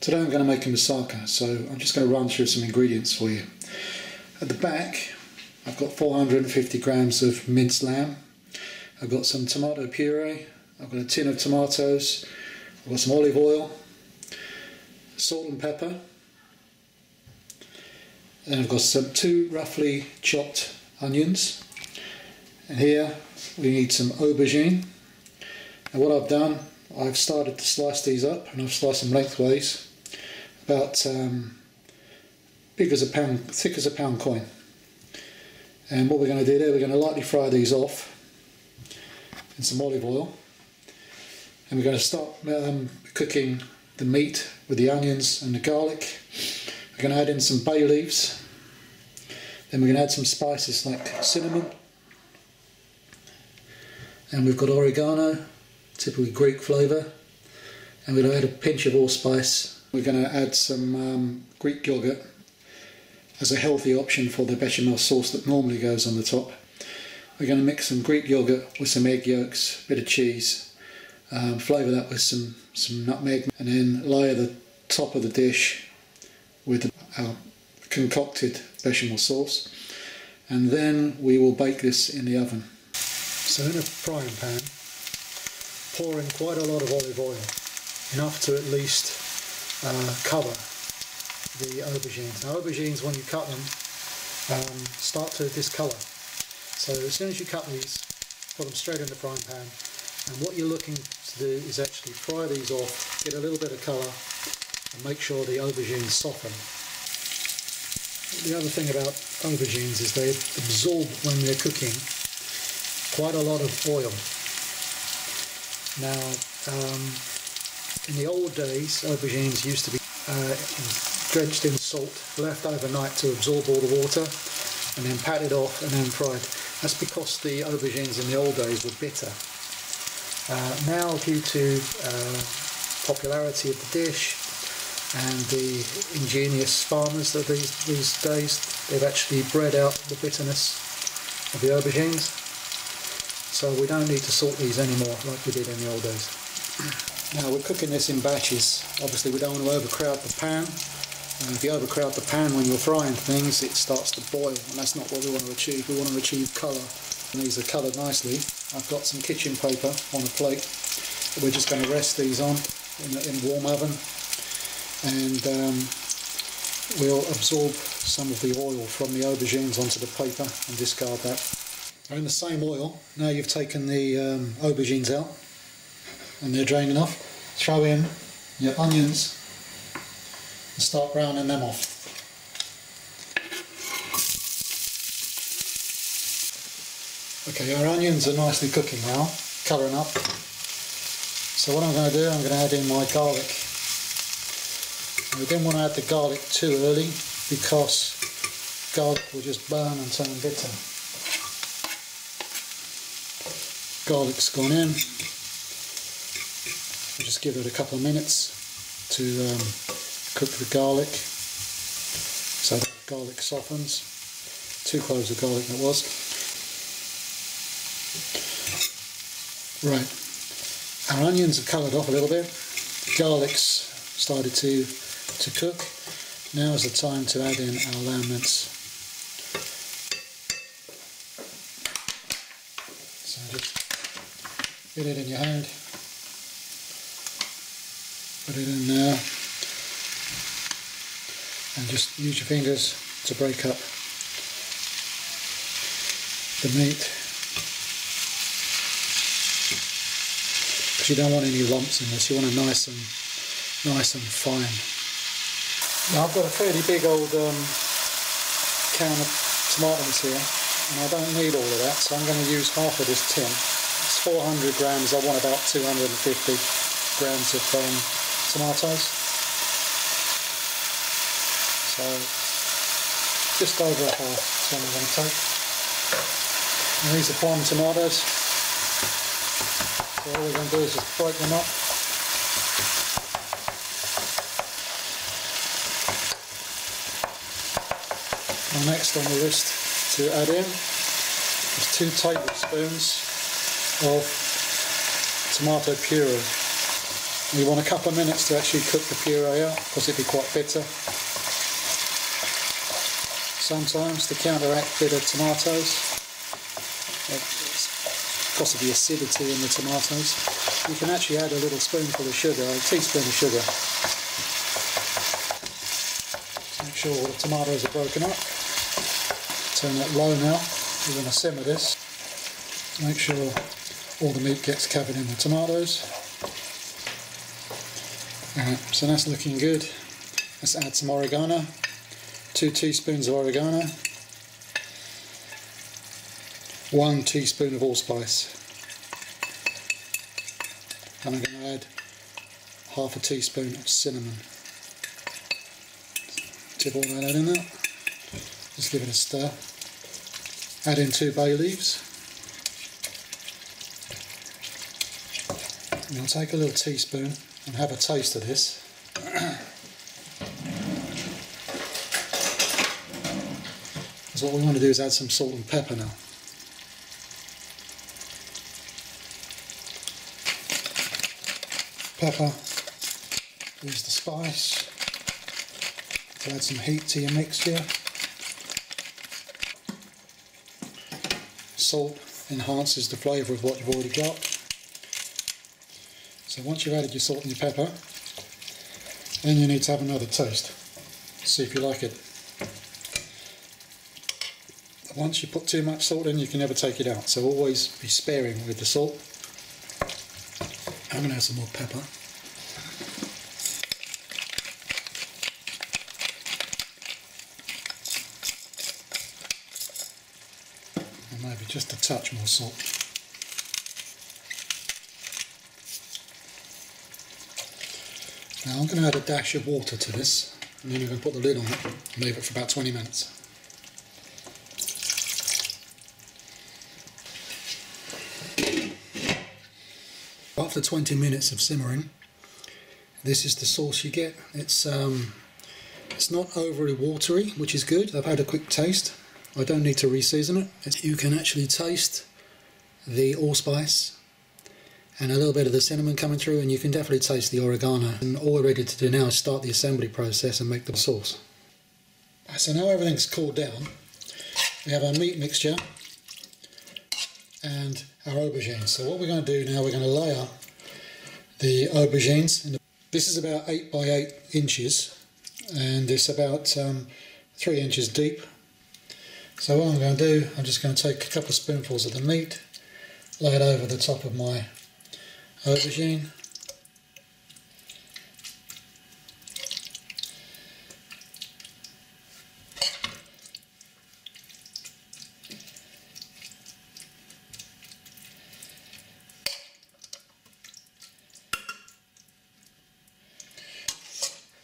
Today I'm going to make a moussaka, so I'm just going to run through some ingredients for you. At the back I've got 450 grams of minced lamb, I've got some tomato puree, I've got a tin of tomatoes, I've got some olive oil, salt and pepper, and I've got two roughly chopped onions, and here we need some aubergine. And what I've done, I've started to slice these up, and I've sliced them lengthways, about big as a pound, thick as a pound coin. And what we're going to do there, we're going to lightly fry these off in some olive oil, and we're going to start cooking the meat with the onions and the garlic. We're going to add in some bay leaves, then we're going to add some spices like cinnamon, and we've got oregano, typically Greek flavour, and we're going to add a pinch of allspice. We're going to add some Greek yogurt as a healthy option for the béchamel sauce that normally goes on the top. We're going to mix some Greek yogurt with some egg yolks, a bit of cheese, flavour that with some nutmeg, and then layer the top of the dish with our concocted béchamel sauce, and then we will bake this in the oven. So in a frying pan, pour in quite a lot of olive oil, enough to at least cover the aubergines. Now aubergines, when you cut them, start to discolour. So as soon as you cut these, put them straight in the frying pan, and what you're looking to do is actually fry these off, get a little bit of colour, and make sure the aubergines soften. The other thing about aubergines is they absorb, when they're cooking, quite a lot of oil. Now, in the old days, aubergines used to be drenched in salt, left overnight to absorb all the water, and then patted off and then fried. That's because the aubergines in the old days were bitter. Now, due to popularity of the dish and the ingenious farmers of these days, they've actually bred out the bitterness of the aubergines. So we don't need to salt these anymore like we did in the old days. Now we're cooking this in batches. Obviously we don't want to overcrowd the pan. If you overcrowd the pan when you're frying things, it starts to boil, and that's not what we want to achieve. We want to achieve colour, and these are coloured nicely. I've got some kitchen paper on a plate that we're just going to rest these on in a warm oven, and we'll absorb some of the oil from the aubergines onto the paper and discard that. In the same oil, now you've taken the aubergines out and they're draining off, throw in your onions and start browning them off. Okay, our onions are nicely cooking now, colouring up. So what I'm going to do, I'm going to add in my garlic. We didn't want to add the garlic too early because garlic will just burn and turn bitter. Garlic's gone in. We'll just give it a couple of minutes to cook the garlic so that the garlic softens. 2 cloves of garlic that was. Right, our onions have coloured off a little bit. The garlic's started to cook. Now is the time to add in our lamb mince. So just get it in your hand, put it in there, and just use your fingers to break up the meat, because you don't want any lumps in this. You want it nice and fine. Now I've got a fairly big old can of tomatoes here, and I don't need all of that, so I'm going to use half of this tin. It's 400 grams, I want about 250 grams of tomatoes. So just over half is what I'm going to take. And these are plum tomatoes. So all we're going to do is just break them up. And next on the list to add in is 2 tablespoons of tomato puree. You want a couple of minutes to actually cook the puree out because it'd be quite bitter. Sometimes to counteract bitter tomatoes, because of the acidity in the tomatoes, you can actually add a little spoonful of sugar, a teaspoon of sugar. Make sure all the tomatoes are broken up. Turn that low now. We're going to simmer this. Make sure all the meat gets covered in the tomatoes. Alright, so that's looking good. Let's add some oregano. 2 teaspoons of oregano. 1 teaspoon of allspice. And I'm going to add half a teaspoon of cinnamon. Tip all that in there. Just give it a stir. Add in 2 bay leaves. And I'll take a little teaspoon and have a taste of this. So what we want to do is add some salt and pepper now. Pepper is the spice to add some heat to your mixture. Salt enhances the flavour of what you've already got. So once you've added your salt and your pepper, then you need to have another taste. See if you like it. Once you put too much salt in, you can never take it out. So always be sparing with the salt. I'm going to add some more pepper. And maybe just a touch more salt. Now I'm going to add a dash of water to this, and then I'm going to put the lid on it and leave it for about 20 minutes. After 20 minutes of simmering, this is the sauce you get. It's not overly watery, which is good. I've had a quick taste. I don't need to re-season it. You can actually taste the allspice and a little bit of the cinnamon coming through, and you can definitely taste the oregano. And all we're ready to do now is start the assembly process and make the sauce. So now everything's cooled down, we have our meat mixture and our aubergines. So what we're going to do now, we're going to layer the aubergines. This is about 8 by 8 inches and it's about 3 inches deep. So what I'm going to do, I'm just going to take a couple of spoonfuls of the meat, lay it over the top of my aubergine.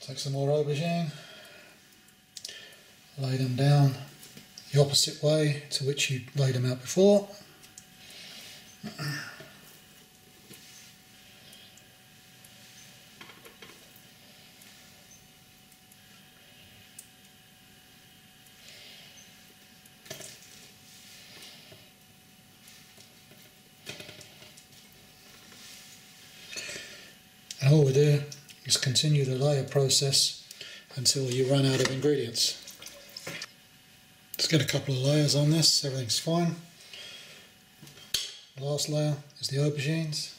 Take some more aubergine, lay them down the opposite way to which you laid them out before. And all we do is continue the layer process until you run out of ingredients. Let's get a couple of layers on this, everything's fine. The last layer is the aubergines.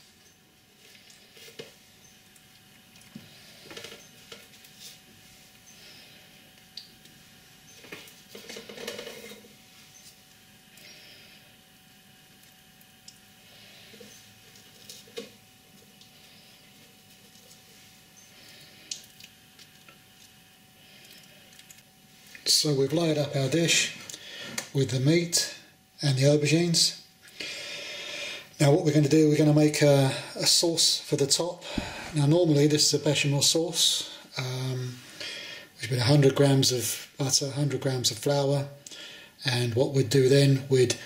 So we've layered up our dish with the meat and the aubergines. Now what we're going to do, we're going to make a sauce for the top. Now normally this is a bechamel sauce, which would be 100 grams of butter, 100 grams of flour, and what we'd do then, we'd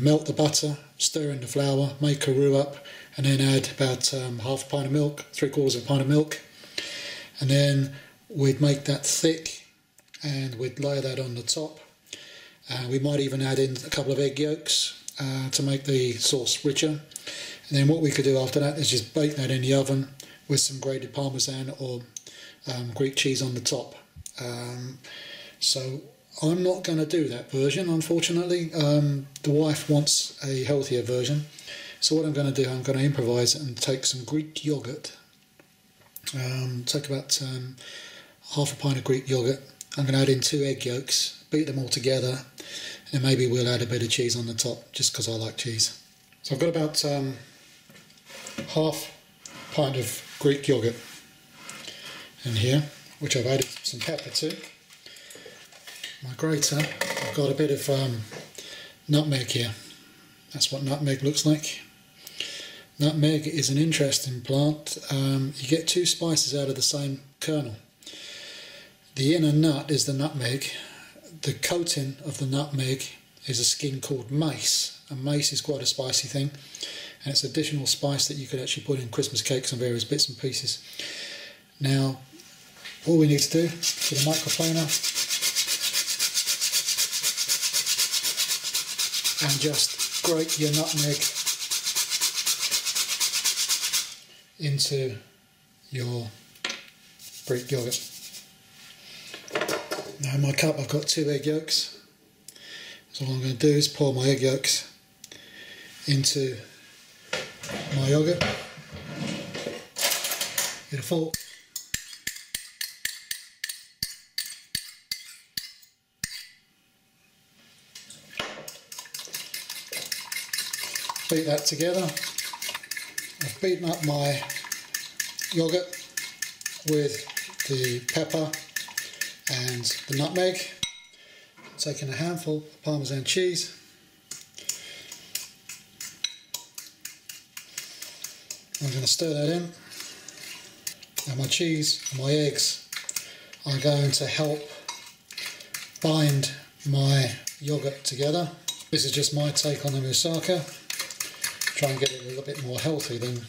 melt the butter, stir in the flour, make a roux up, and then add about half a pint of milk, 3/4 of a pint of milk, and then we'd make that thick and we'd layer that on the top. We might even add in a couple of egg yolks to make the sauce richer. And then what we could do after that is just bake that in the oven with some grated parmesan or Greek cheese on the top. So I'm not going to do that version, unfortunately. The wife wants a healthier version. So what I'm going to do, I'm going to improvise and take some Greek yogurt. Take about half a pint of Greek yogurt. I'm going to add in 2 egg yolks, beat them all together, and maybe we'll add a bit of cheese on the top, just because I like cheese. So I've got about half pint of Greek yogurt in here, which I've added some pepper to. My grater, I've got a bit of nutmeg here. That's what nutmeg looks like. Nutmeg is an interesting plant. You get 2 spices out of the same kernel. The inner nut is the nutmeg. The coating of the nutmeg is a skin called mace. And mace is quite a spicy thing. And it's additional spice that you could actually put in Christmas cakes and various bits and pieces. Now, all we need to do is get a microplaner and just grate your nutmeg into your Greek yogurt. Now in my cup I've got 2 egg yolks. So all I'm going to do is pour my egg yolks into my yogurt. Get a fork. Beat that together. I've beaten up my yogurt with the pepper and the nutmeg. Taking a handful of parmesan cheese. I'm going to stir that in. Now my cheese and my eggs are going to help bind my yogurt together. This is just my take on the moussaka. Try and get it a little bit more healthy than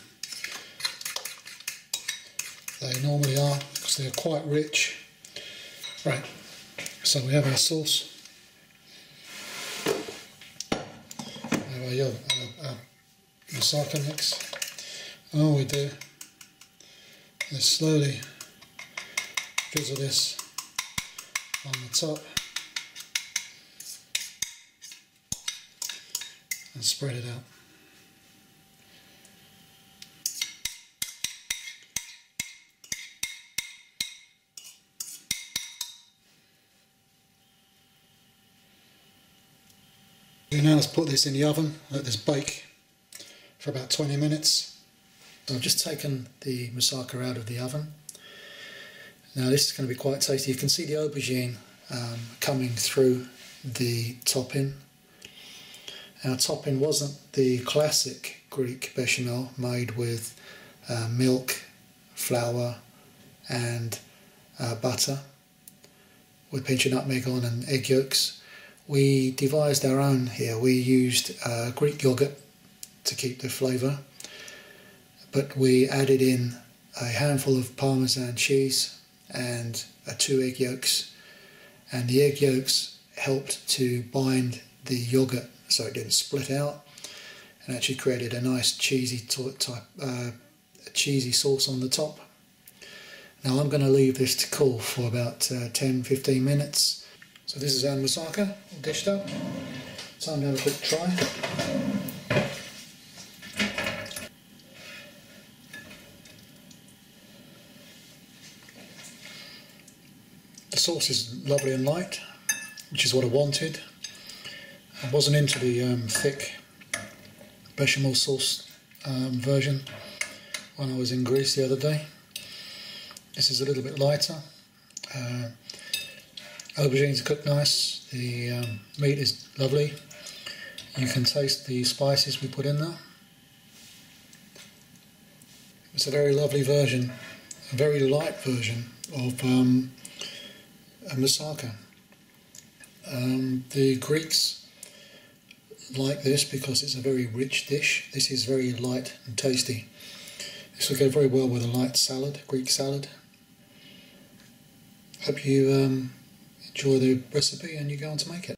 they normally are, because they're quite rich. Right, so we have our sauce. We have our moussaka mix. All we do is slowly drizzle this on the top and spread it out. Now let's put this in the oven, let this bake for about 20 minutes. So I've just taken the moussaka out of the oven. Now this is going to be quite tasty. You can see the aubergine coming through the topping. Our topping wasn't the classic Greek béchamel made with milk, flour and butter with a pinch of nutmeg on and egg yolks. We devised our own here. We used Greek yogurt to keep the flavour, but we added in a handful of parmesan cheese and 2 egg yolks, and the egg yolks helped to bind the yogurt so it didn't split out and actually created a nice cheesy cheesy sauce on the top. Now I'm going to leave this to cool for about 10-15 minutes. So this is our moussaka all dished up. Time to have a quick try. The sauce is lovely and light, which is what I wanted. I wasn't into the thick bechamel sauce version when I was in Greece the other day. This is a little bit lighter. Aubergines are cooked nice, the meat is lovely. You can taste the spices we put in there. It's a very lovely version, a very light version of a moussaka. The Greeks like this because it's a very rich dish. This is very light and tasty. This will go very well with a light salad, Greek salad. Hope you enjoy the recipe and you go on to make it.